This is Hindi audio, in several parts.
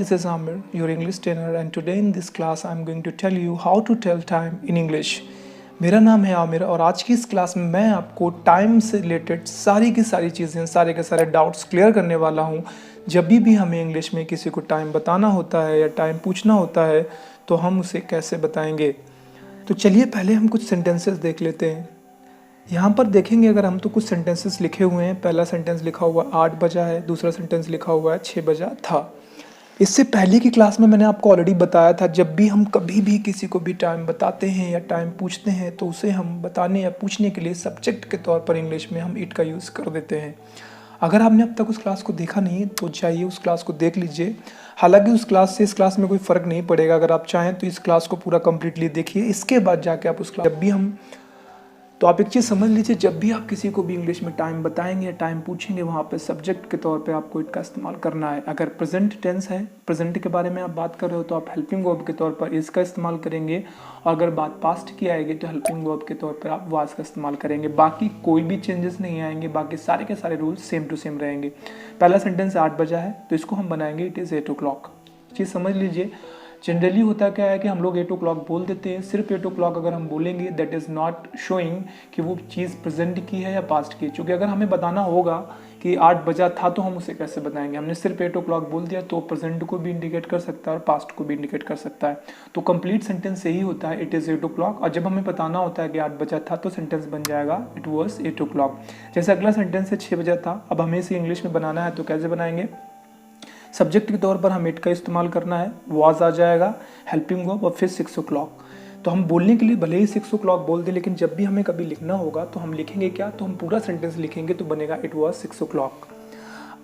this is Amir, your English trainer, and today in this class I am going to tell you how to tell time in English. मेरा नाम है आमिर और आज की इस क्लास में मैं आपको टाइम से रिलेटेड सारी की सारी चीज़ें, सारे के सारे डाउट्स क्लियर करने वाला हूँ। जब भी हमें इंग्लिश में किसी को टाइम बताना होता है या टाइम पूछना होता है तो हम उसे कैसे बताएंगे। तो चलिए पहले हम कुछ सेंटेंसेस देख लेते हैं। यहाँ पर देखेंगे अगर हम तो कुछ सेंटेंसेस लिखे हुए हैं। पहला सेंटेंस लिखा हुआ 8 बजा है, दूसरा सेंटेंस लिखा हुआ है 6 बजा था। इससे पहले की क्लास में मैंने आपको ऑलरेडी बताया था, जब भी हम कभी भी किसी को भी टाइम बताते हैं या टाइम पूछते हैं तो उसे हम बताने या पूछने के लिए सब्जेक्ट के तौर पर इंग्लिश में हम इट का यूज़ कर देते हैं। अगर आपने अब तक उस क्लास को देखा नहीं तो चाहिए उस क्लास को देख लीजिए। हालांकि उस क्लास से इस क्लास में कोई फ़र्क नहीं पड़ेगा। अगर आप चाहें तो इस क्लास को पूरा कंप्लीटली देखिए, इसके बाद जाके आप उस क्लास जब भी हम तो आप एक चीज़ समझ लीजिए, जब भी आप किसी को भी इंग्लिश में टाइम बताएंगे या टाइम पूछेंगे वहाँ पे सब्जेक्ट के तौर पे आपको इट का इस्तेमाल करना है। अगर प्रेजेंट टेंस है, प्रेजेंट के बारे में आप बात कर रहे हो तो आप हेल्पिंग वर्ब के तौर पर इसका इस्तेमाल करेंगे, और अगर बात पास्ट की आएगी तो हेल्पिंग वर्ब के तौर पर आप वाज का इस्तेमाल करेंगे। बाकी कोई भी चेंजेस नहीं आएंगे, बाकी सारे के सारे रूल्स सेम टू सेम रहेंगे। पहला सेंटेंस 8 बजा है तो इसको हम बनाएंगे इट इज़ 8 o'clock। चीज़ समझ लीजिए, जनरली होता क्या है कि हम लोग 8 o'clock बोल देते हैं। सिर्फ 8 o'clock अगर हम बोलेंगे दैट इज़ नॉट शोइंग कि वो चीज़ प्रेजेंट की है या पास्ट की है। क्योंकि अगर हमें बताना होगा कि 8 बजा था तो हम उसे कैसे बताएंगे। हमने सिर्फ 8 o'clock बोल दिया तो प्रेजेंट को भी इंडिकेट कर सकता है और पास्ट को भी इंडिकेट कर सकता है। तो कंप्लीट सेंटेंस यही होता है, इट इज़ 8 o'clock। और जब हमें बताना होता है कि 8 बजा था तो सेंटेंस बन जाएगा इट वॉज 8 o'clock। जैसे अगला सेंटेंस है 6 बजा था। अब हमें इसे इंग्लिश में बनाना है तो कैसे बनाएंगे। सब्जेक्ट के तौर पर हम इट का इस्तेमाल करना है, वाज आ जाएगा, हेल्पिंग वर्ब और फिर 6 o'clock। तो हम बोलने के लिए भले ही 6 o'clock बोल दें, लेकिन जब भी हमें कभी लिखना होगा तो हम लिखेंगे क्या, तो हम पूरा सेंटेंस लिखेंगे तो बनेगा इट वाज 6 o'clock।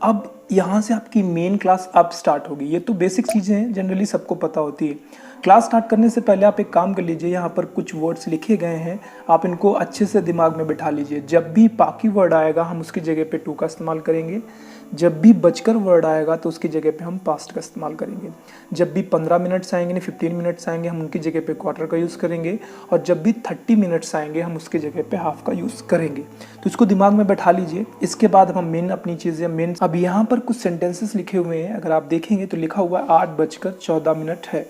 अब यहाँ से आपकी मेन क्लास अब स्टार्ट होगी। ये तो बेसिक चीज़ें हैं, जनरली सबको पता होती है। क्लास स्टार्ट करने से पहले आप एक काम कर लीजिए, यहाँ पर कुछ वर्ड्स लिखे गए हैं, आप इनको अच्छे से दिमाग में बिठा लीजिए। जब भी बाकी वर्ड आएगा हम उसकी जगह पे टू का इस्तेमाल करेंगे। जब भी बचकर वर्ड आएगा तो उसकी जगह पे हम पास्ट का इस्तेमाल करेंगे। जब भी 15 मिनट्स आएंगे, 15 मिनट्स आएंगे, हम उनकी जगह पे क्वार्टर का यूज़ करेंगे। और जब भी 30 मिनट्स आएंगे हम उसकी जगह पे हाफ का यूज़ करेंगे। तो इसको दिमाग में बैठा लीजिए। इसके बाद हम मेन अपनी चीज़ें मेन अब यहाँ पर कुछ सेंटेंसेस लिखे हुए हैं। अगर आप देखेंगे तो लिखा हुआ है 8:14 है।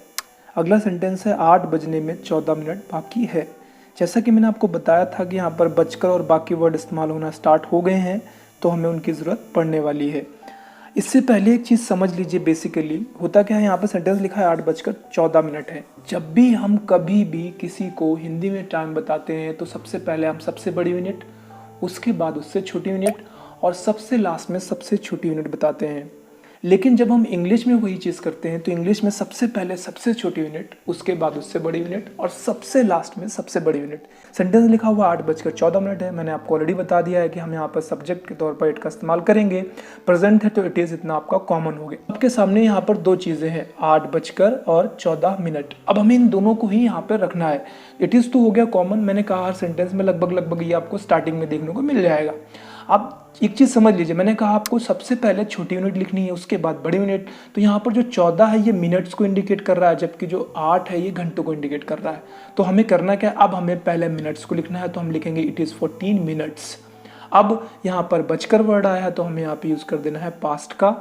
अगला सेंटेंस है 8 बजने में 14 मिनट बाकी है। जैसा कि मैंने आपको बताया था कि यहाँ पर बचकर और बाकी वर्ड इस्तेमाल होना स्टार्ट हो गए हैं तो हमें उनकी ज़रूरत पड़ने वाली है। इससे पहले एक चीज़ समझ लीजिए, बेसिकली होता क्या है, यहाँ पर सेंटेंस लिखा है 8:14 है। जब भी हम कभी भी किसी को हिंदी में टाइम बताते हैं तो सबसे पहले हम सबसे बड़ी यूनिट, उसके बाद उससे छोटी यूनिट और सबसे लास्ट में सबसे छोटी यूनिट बताते हैं। लेकिन जब हम इंग्लिश में वही चीज़ करते हैं तो इंग्लिश में सबसे पहले सबसे छोटी यूनिट, उसके बाद उससे बड़ी यूनिट और सबसे लास्ट में सबसे बड़ी यूनिट। सेंटेंस लिखा हुआ 8:14 है। मैंने आपको ऑलरेडी बता दिया है कि हम यहाँ पर सब्जेक्ट के तौर पर इट का इस्तेमाल करेंगे। प्रेजेंट है तो इट इज़ इतना आपका कॉमन हो गया। आपके सामने यहाँ पर दो चीज़ें हैं, 8:14। अब हमें इन दोनों को ही यहाँ पर रखना है। इट इज़ तो हो गया कॉमन, मैंने कहा हर सेंटेंस में लगभग ये आपको स्टार्टिंग में देखने को मिल जाएगा। अब एक चीज़ समझ लीजिए, मैंने कहा आपको सबसे पहले छोटी यूनिट लिखनी है, उसके बाद बड़ी यूनिट। तो यहाँ पर जो 14 है ये मिनट्स को इंडिकेट कर रहा है, जबकि जो 8 है ये घंटों को इंडिकेट कर रहा है। तो हमें करना क्या है, अब हमें पहले मिनट्स को लिखना है तो हम लिखेंगे इट इज़ 14 मिनट्स। अब यहाँ पर बचकर वर्ड आया है तो हमें यहाँ पे यूज़ कर देना है पास्ट का।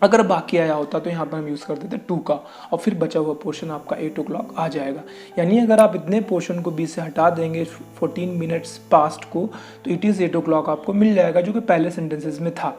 अगर बाकी आया होता तो यहाँ पर हम यूज़ कर देते टू का, और फिर बचा हुआ पोर्शन आपका 8 o'clock आ जाएगा। यानी अगर आप इतने पोर्शन को बीच से हटा देंगे 14 मिनट्स पास्ट को तो इट इज़ 8 o'clock आपको मिल जाएगा, जो कि पहले सेंटेंसेस में था।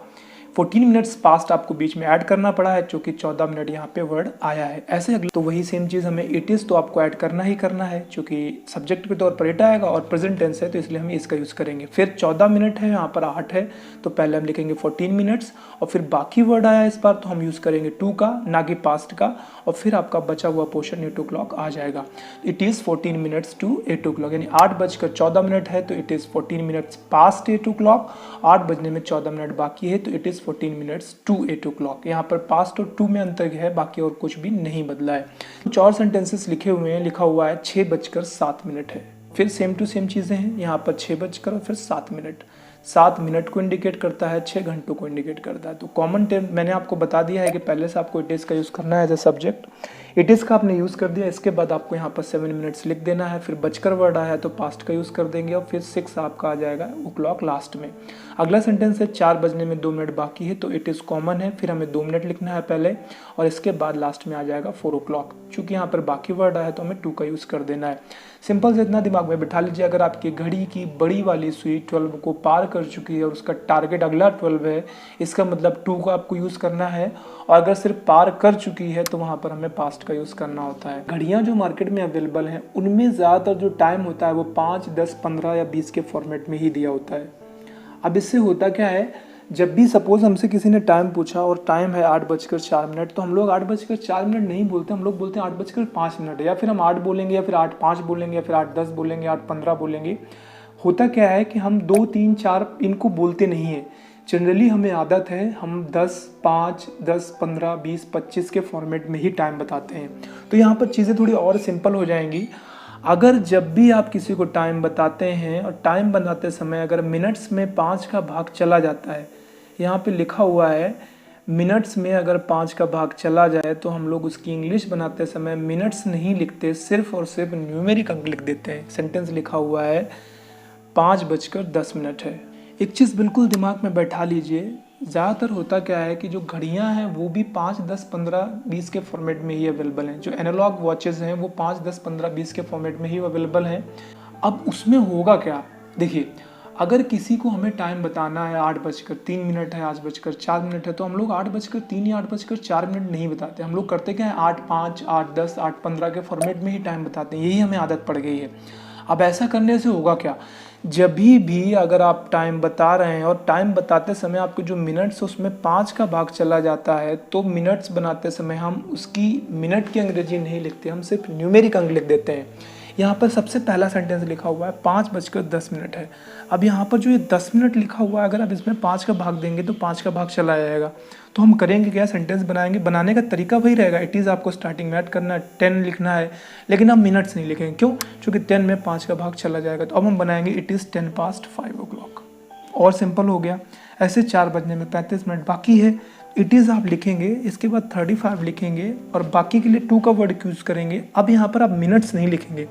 14 मिनट्स पास्ट आपको बीच में ऐड करना पड़ा है, क्योंकि 14 मिनट यहाँ पे वर्ड आया है। ऐसे अगले तो वही सेम चीज़ हमें इट इज़ तो आपको ऐड करना ही करना है, क्योंकि सब्जेक्ट के तौर पर इट आएगा और प्रेजेंट टेंस है तो इसलिए हम इसका यूज़ करेंगे। फिर 14 मिनट है, यहाँ पर 8 है तो पहले हम लिखेंगे 14 मिनट्स, और फिर बाकी वर्ड आया इस बार तो हम यूज़ करेंगे टू का, ना कि पास्ट का। और फिर आपका बचा हुआ पोर्शन 8 o'clock आ जाएगा। It is 14 minutes to 8 o'clock, यानी 8:14 है तो it is 14 minutes past 8 o'clock। 8 बजने में 14 मिनट बाकी है तो it is 14 minutes to 8 o'clock। यहाँ पर पास्ट और टू में अंतर है, बाकी और कुछ भी नहीं बदला है। कुछ और सेंटेंसेस लिखे हुए हैं, लिखा हुआ है 6:07 है। फिर सेम टू सेम चीज़ें हैं, यहाँ पर 6 बजकर और फिर 7 मिनट। 7 मिनट को इंडिकेट करता है, 6 घंटों को इंडिकेट करता है। तो कॉमन टर्म मैंने आपको बता दिया है कि पहले से आपको इट इज़ का यूज़ करना है as a subject. It is का आपने यूज़ कर दिया, इसके बाद आपको यहाँ पर 7 मिनट्स लिख देना है, फिर बजकर वर्ड आया है तो पास्ट का यूज़ कर देंगे और फिर 6 आपका आ जाएगा ओ क्लॉक लास्ट में। अगला सेंटेंस है 4 बजने में 2 मिनट बाकी है, तो इट इज़ कॉमन है, फिर हमें 2 मिनट लिखना है पहले और इसके बाद लास्ट में आ जाएगा 4 ओ क्लॉक। चूँकि यहाँ पर बाकी वर्ड आया है तो हमें 2 का यूज़ कर देना है। सिंपल से इतना दिमाग में बिठा लीजिए, अगर आपकी घड़ी की बड़ी वाली सुई 12 को पार कर चुकी है और उसका टारगेट अगला 12 है, इसका मतलब 2 का आपको यूज़ करना है, और अगर सिर्फ पार कर चुकी है तो वहाँ पर हमें पास्ट का यूज़ करना होता है। घड़ियाँ जो मार्केट में अवेलेबल हैं उनमें ज़्यादातर जो टाइम होता है वो 5, 10, 15 या 20 के फॉर्मेट में ही दिया होता है। अब इससे होता क्या है, जब भी सपोज हमसे किसी ने टाइम पूछा और टाइम है 8:04, तो हम लोग 8:04 नहीं बोलते, हम लोग बोलते हैं 8:05, या फिर हम 8 बोलेंगे या फिर 8:05 बोलेंगे या फिर 8:10 बोलेंगे, 8:15 बोलेंगे। होता क्या है कि हम 2, 3, 4 इनको बोलते नहीं है। जनरली हमें आदत है हम 10, 5, 10, 15, 20, 25 के फॉर्मेट में ही टाइम बताते हैं। तो यहाँ पर चीज़ें थोड़ी और सिंपल हो जाएंगी। अगर जब भी आप किसी को टाइम बताते हैं और टाइम बनाते समय अगर मिनट्स में 5 का भाग चला जाता है, यहाँ पे लिखा हुआ है मिनट्स में अगर 5 का भाग चला जाए तो हम लोग उसकी इंग्लिश बनाते समय मिनट्स नहीं लिखते, सिर्फ और सिर्फ न्यूमेरिक अंक लिख देते हैं। सेंटेंस लिखा हुआ है 5:10 है। एक चीज़ बिल्कुल दिमाग में बैठा लीजिए, ज़्यादातर होता क्या है कि जो घड़ियां हैं वो भी 5, 10, 15, 20 के फॉर्मेट में ही अवेलेबल हैं। जो एनालॉग वॉचेज़ हैं वो 5, 10, 15, 20 के फॉर्मेट में ही अवेलेबल हैं। अब उसमें होगा क्या, देखिए, अगर किसी को हमें टाइम बताना है 8:03 है, 8:04 है, तो हम लोग 8:03 या 8:04 नहीं बताते। हम लोग करते क्या है 8:05, 8:10, 8:15 के फॉर्मेट में ही टाइम बताते हैं। यही हमें आदत पड़ गई है। अब ऐसा करने से होगा क्या, जब भी अगर आप टाइम बता रहे हैं और टाइम बताते समय आपके जो मिनट्स उसमें 5 का भाग चला जाता है, तो मिनट्स बनाते समय हम उसकी मिनट की अंग्रेजी नहीं लिखते, हम सिर्फ न्यूमेरिक अंक लिख देते हैं। यहाँ पर सबसे पहला सेंटेंस लिखा हुआ है 5:10 है। अब यहाँ पर जो ये 10 मिनट लिखा हुआ है, अगर आप इसमें 5 का भाग देंगे तो 5 का भाग चला जाएगा। तो हम करेंगे क्या, सेंटेंस बनाएंगे, बनाने का तरीका वही रहेगा। इट इज़ आपको स्टार्टिंग में ऐड करना है, 10 लिखना है, लेकिन हम मिनट्स नहीं लिखेंगे। क्यों? क्योंकि 10 में 5 का भाग चला जाएगा। तो अब हम बनाएंगे इट इज़ 5:10 और सिंपल हो गया। ऐसे 4 बजने में 35 मिनट बाकी है। इट इज़ आप लिखेंगे, इसके बाद 35 लिखेंगे और बाकी के लिए 2 का वर्ड यूज़ करेंगे। अब यहाँ पर आप मिनट्स नहीं लिखेंगे,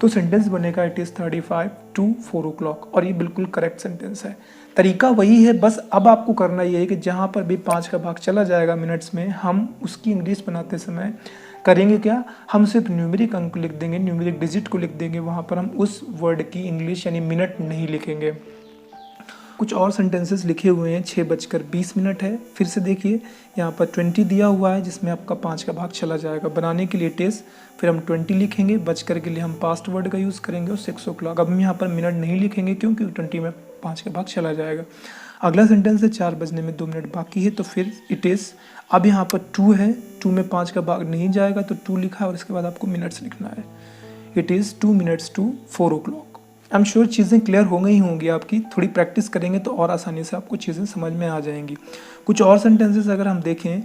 तो सेंटेंस बनेगा इट इज़ 35 to 4 और ये बिल्कुल करेक्ट सेंटेंस है। तरीका वही है, बस अब आपको करना ये है कि जहाँ पर भी 5 का भाग चला जाएगा मिनट्स में, हम उसकी इंग्लिश बनाते समय करेंगे क्या, हम सिर्फ न्यूमेरिक अंक को लिख देंगे, न्यूमेरिक डिजिट को लिख देंगे। वहाँ पर हम उस वर्ड की इंग्लिश यानी मिनट नहीं लिखेंगे। कुछ और सेंटेंसेस लिखे हुए हैं, 6:20 है। फिर से देखिए, यहाँ पर 20 दिया हुआ है जिसमें आपका 5 का भाग चला जाएगा। बनाने के लिए टेस्ट, फिर हम 20 लिखेंगे, बजकर के लिए हम पास्ट वर्ड का यूज़ करेंगे और 6 अब हम यहाँ पर मिनट नहीं लिखेंगे क्योंकि 20 में 5 का भाग चला जाएगा। अगला सेंटेंस है 4 बजने में 2 मिनट बाकी है, तो फिर इट इज़, अब यहाँ पर 2 है, 2 में 5 का भाग नहीं जाएगा तो 2 लिखा है और इसके बाद आपको मिनट्स लिखना है। It is 2 minutes to 4 I am sure चीज़ें क्लियर हो गई होंगी आपकी। थोड़ी प्रैक्टिस करेंगे तो और आसानी से आपको चीज़ें समझ में आ जाएंगी। कुछ और सेंटेंसेस अगर हम देखें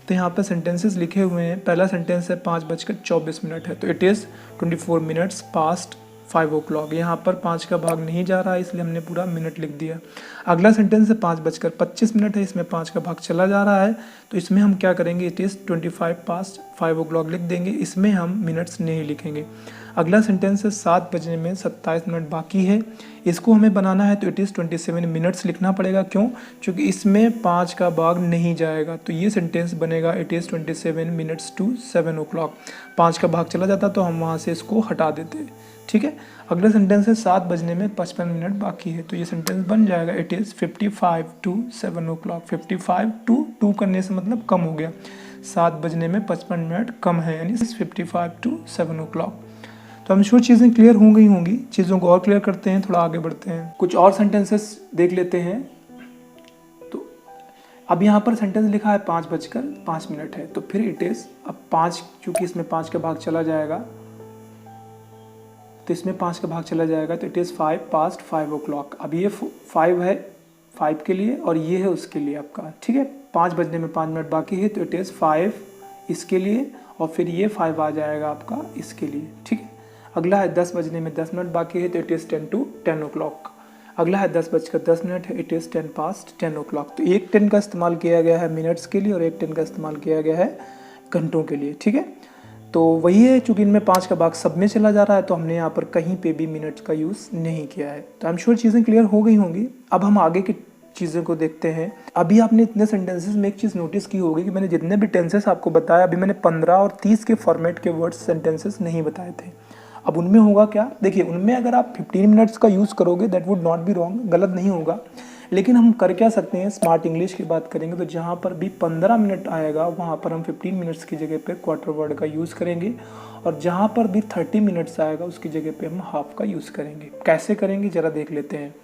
तो यहाँ पर सेंटेंसेस लिखे हुए हैं। पहला सेंटेंस है 5:24 है, तो इट इज़ 24 minutes past 5 यहाँ पर 5 का भाग नहीं जा रहा है इसलिए हमने पूरा मिनट लिख दिया। अगला सेंटेंस है 5:25 है, इसमें 5 का भाग चला जा रहा है, तो इसमें हम क्या करेंगे, इट इज़ 25 past 5 लिख देंगे, इसमें हम मिनट्स नहीं लिखेंगे। अगला सेंटेंस है 7 बजने में 27 मिनट बाकी है, इसको हमें बनाना है तो इट इज़ 27 मिनट्स लिखना पड़ेगा। क्यों? क्योंकि इसमें 5 का भाग नहीं जाएगा, तो ये सेंटेंस बनेगा इट इज़ 27 minutes to 7 5 का भाग चला जाता तो हम वहाँ से इसको हटा देते। ठीक है। अगला सेंटेंस है 7 बजने में 55 मिनट बाकी है, तो ये सेंटेंस बन जाएगा इट इज़ 55 to 7 55 to 2 करने से मतलब कम हो गया, 7 बजने में 55 मिनट कम है, यानी 55 to 7 तो हम श्योर चीज़ें क्लियर हो गई होंगी। चीज़ों को और क्लियर करते हैं, थोड़ा आगे बढ़ते हैं, कुछ और सेंटेंसेस देख लेते हैं। तो अब यहाँ पर सेंटेंस लिखा है 5:05 है, तो फिर इट इज़, अब 5 चूँकि इसमें 5 का भाग चला जाएगा तो इसमें 5 का भाग चला जाएगा, तो इट इज़ 5 past 5 अब ये 5 है 5 के लिए और ये है उसके लिए आपका। ठीक है, 5 बजने में 5 मिनट बाकी है, तो इट इज़ 5 इसके लिए और फिर ये 5 आ जाएगा आपका इसके लिए। ठीक है। अगला है 10 बजने में 10 मिनट बाकी है, तो इट इज़ 10 to 10 अगला है 10:10 है, इट इज़ 10 past 10 तो एक 10 का इस्तेमाल किया गया है मिनट्स के लिए और एक 10 का इस्तेमाल किया गया है घंटों के लिए। ठीक है। तो वही है, चूँकि इनमें 5 का भाग सब में चला जा रहा है तो हमने यहाँ पर कहीं पे भी मिनट्स का यूज़ नहीं किया है। तो आई एम श्योर चीज़ें क्लियर हो गई होंगी। अब हम आगे की चीज़ों को देखते हैं। अभी आपने इतने सेंटेंसेस में एक चीज़ नोटिस की होगी कि मैंने जितने भी टेंसेस आपको बताया, अभी मैंने 15 और 30 के फॉर्मेट के वर्ड्स सेंटेंसेस नहीं बताए थे। अब उनमें होगा क्या, देखिए उनमें अगर आप 15 मिनट्स का यूज़ करोगे that would not be wrong, गलत नहीं होगा। लेकिन हम कर क्या सकते हैं, स्मार्ट इंग्लिश की बात करेंगे तो जहाँ पर भी 15 मिनट आएगा वहाँ पर हम 15 मिनट्स की जगह पे क्वार्टर वर्ड का यूज़ करेंगे, और जहाँ पर भी 30 मिनट्स आएगा उसकी जगह पे हम हाफ का यूज़ करेंगे। कैसे करेंगे ज़रा देख लेते हैं।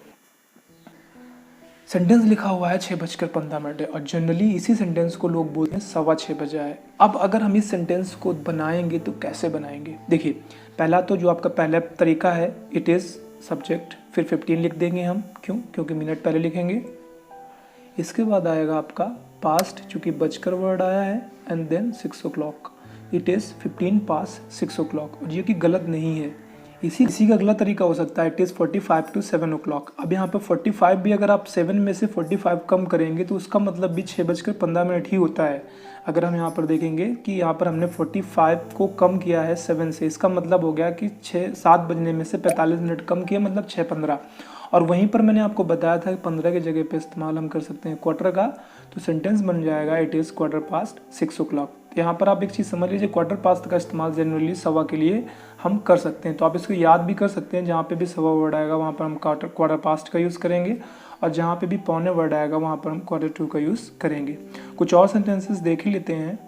सेंटेंस लिखा हुआ है 6:15 है और जनरली इसी सेंटेंस को लोग बोलते हैं 6:15 बजा है। अब अगर हम इस सेंटेंस को बनाएंगे तो कैसे बनाएंगे, देखिए पहला तो जो आपका पहला तरीका है, इट इज़ सब्जेक्ट, फिर 15 लिख देंगे हम, क्यों, क्योंकि मिनट पहले लिखेंगे। इसके बाद आएगा आपका पास्ट, चूँकि बजकर वर्ड आया है, and then 6 o'clock, it is 6 o'clock, और ये कि गलत नहीं है। इसी का अगला तरीका हो सकता है, इट इज़ 45 to 7 o'clock। अब यहाँ पे 45 भी अगर आप 7 में से 45 कम करेंगे तो उसका मतलब भी 6:15 ही होता है। अगर हम यहाँ पर देखेंगे कि यहाँ पर हमने 45 को कम किया है 7 से, इसका मतलब हो गया कि 7 बजने में से 45 मिनट कम किया, मतलब 6:15। और वहीं पर मैंने आपको बताया था कि 15 की जगह पे इस्तेमाल हम कर सकते हैं क्वार्टर का, तो सेंटेंस बन जाएगा इट इज़ 6 o'clock। यहाँ पर आप एक चीज़ समझ लीजिए, क्वार्टर पास्ट का इस्तेमाल जनरली सवा के लिए हम कर सकते हैं, तो आप इसको याद भी कर सकते हैं। जहाँ पे भी सवा वर्ड आएगा वहाँ पर हम क्वार्टर पास्ट का यूज़ करेंगे, और जहाँ पे भी पौने वर्ड आएगा वहाँ पर हम Q2 का यूज़ करेंगे। कुछ और सेंटेंसेस देख ही लेते हैं।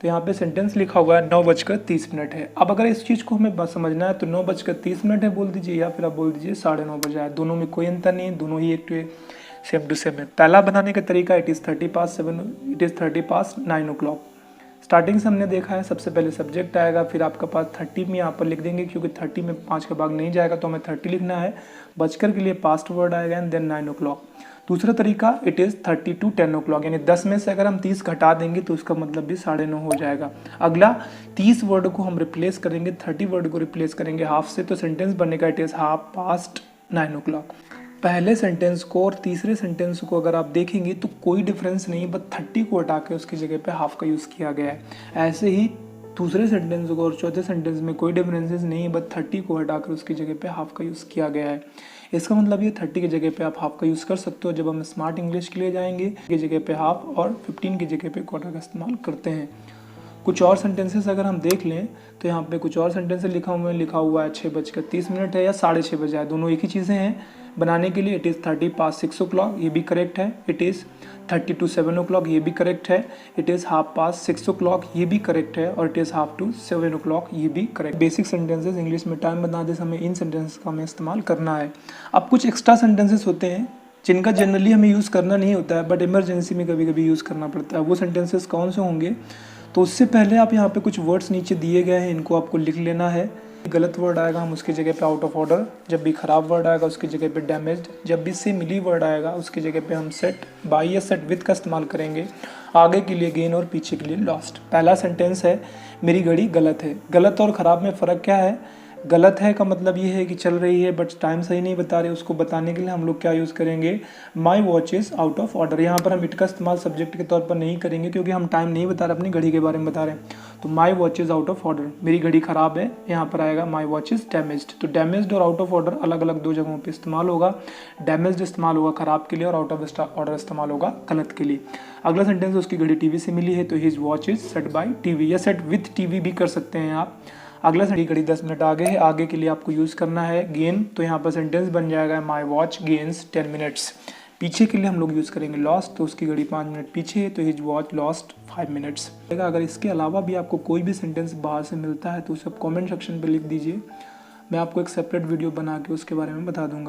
तो यहाँ पे सेंटेंस लिखा हुआ है 9:30 है। अब अगर इस चीज़ को हमें बस समझना है तो 9:30 है बोल दीजिए, या फिर आप बोल दीजिए 9:30 बजे है, दोनों में कोई अंतर नहीं है, दोनों ही एक सेम टू सेम है। पहला बनाने का तरीका इट इज़ 9 o'clock। स्टार्टिंग से हमने देखा है, सबसे पहले सब्जेक्ट आएगा, फिर आपका पास 30 में यहाँ पर लिख देंगे, क्योंकि 30 में 5 का भाग नहीं जाएगा तो हमें 30 लिखना है। बजकर के लिए पास्ट वर्ड आएगा, एंड देन 9 o'clock। दूसरा तरीका इट इज़ 30 to 10 o'clock, यानी 10 में से अगर हम 30 घटा देंगे तो उसका मतलब भी 9:30 हो जाएगा। अगला 30 वर्ड को हम रिप्लेस करेंगे, 30 वर्ड को रिप्लेस करेंगे हाफ से, तो सेंटेंस बनेगा इट इज़ 9 o'clock। पहले सेंटेंस को और तीसरे सेंटेंस को अगर आप देखेंगे तो कोई डिफरेंस नहीं, बस 30 को हटा के उसकी जगह पे हाफ का यूज़ किया गया है। ऐसे ही दूसरे सेंटेंस को और चौथे सेंटेंस में कोई डिफरेंसेस नहीं है, बस 30 को हटाकर उसकी जगह पे हाफ का यूज़ किया गया है। इसका मतलब ये 30 की जगह पे आप हाफ का यूज़ कर सकते हो। जब हम स्मार्ट इंग्लिश के लिए जाएंगे की जगह पे हाफ, और 15 की जगह पे क्वार्टर का इस्तेमाल करते हैं। कुछ और सेंटेंसेस अगर हम देख लें तो यहाँ पे कुछ और सेंटेंसेस लिखा हुआ है 6:30 है या 6:30 बजे है, दोनों एक ही चीज़ें हैं। बनाने के लिए इट इज़ 6 o'clock, ये भी करेक्ट है। इट इज़ 30 to 7 o'clock, ये भी करेक्ट है। इट इज़ 6 o'clock, ये भी करेक्ट है। और इट इज़ 7 o'clock, ये भी करेक्ट। बेसिक सेंटेंसेस इंग्लिश में टाइम बनाते समय इन सेंटेंसेस का हमें इस्तेमाल करना है। अब कुछ एक्स्ट्रा सेंटेंसेस होते हैं जिनका जनरली हमें यूज़ करना नहीं होता है, बट इमरजेंसी में कभी कभी यूज़ करना पड़ता है। वो सेंटेंसेस कौन से होंगे, तो उससे पहले आप यहाँ पे कुछ वर्ड्स नीचे दिए गए हैं, इनको आपको लिख लेना है। गलत वर्ड आएगा हम उसकी जगह पे आउट ऑफ ऑर्डर, जब भी खराब वर्ड आएगा उसकी जगह पे डैमेज्ड, जब भी सिमिली वर्ड आएगा उसकी जगह पे हम सेट बाय या सेट विद का इस्तेमाल करेंगे। आगे के लिए गेन और पीछे के लिए लॉस्ट। पहला सेंटेंस है मेरी घड़ी गलत है। गलत और ख़राब में फ़र्क क्या है, गलत है का मतलब ये है कि चल रही है बट टाइम सही नहीं बता रहे, उसको बताने के लिए हम लोग क्या यूज़ करेंगे, my watch is out of order. यहाँ पर हम इट का इस्तेमाल सब्जेक्ट के तौर पर नहीं करेंगे क्योंकि हम टाइम नहीं बता रहे, अपनी घड़ी के बारे में बता रहे हैं। तो my watch is out of order, मेरी घड़ी ख़राब है, यहाँ पर आएगा माई वॉच इज़ डैमेज्ड। तो डैमेज्ड और आउट ऑफ ऑर्डर अलग अलग दो जगहों पर इस्तेमाल होगा। डैमेज्ड इस्तेमाल होगा ख़राब के लिए और आउट ऑफ ऑर्डर इस्तेमाल होगा गलत के लिए। अगला सेंटेंस उसकी घड़ी टीवी से मिली है, तो his watch is set by TV, या सेट विथ टीवी भी कर सकते हैं आप। अगला घड़ी 10 मिनट आगे है, आगे के लिए आपको यूज़ करना है गेन, तो यहाँ पर सेंटेंस बन जाएगा माई वॉच गेन्स 10 मिनट्स। पीछे के लिए हम लोग यूज़ करेंगे लॉस्ट, तो उसकी घड़ी 5 मिनट पीछे है, तो हिज वॉच लॉस्ट 5 मिनट्स। अगर इसके अलावा भी आपको कोई भी सेंटेंस बाहर से मिलता है तो उसे आप कॉमेंट सेक्शन पर लिख दीजिए, मैं आपको एक सेपरेट वीडियो बना के उसके बारे में बता दूंगा।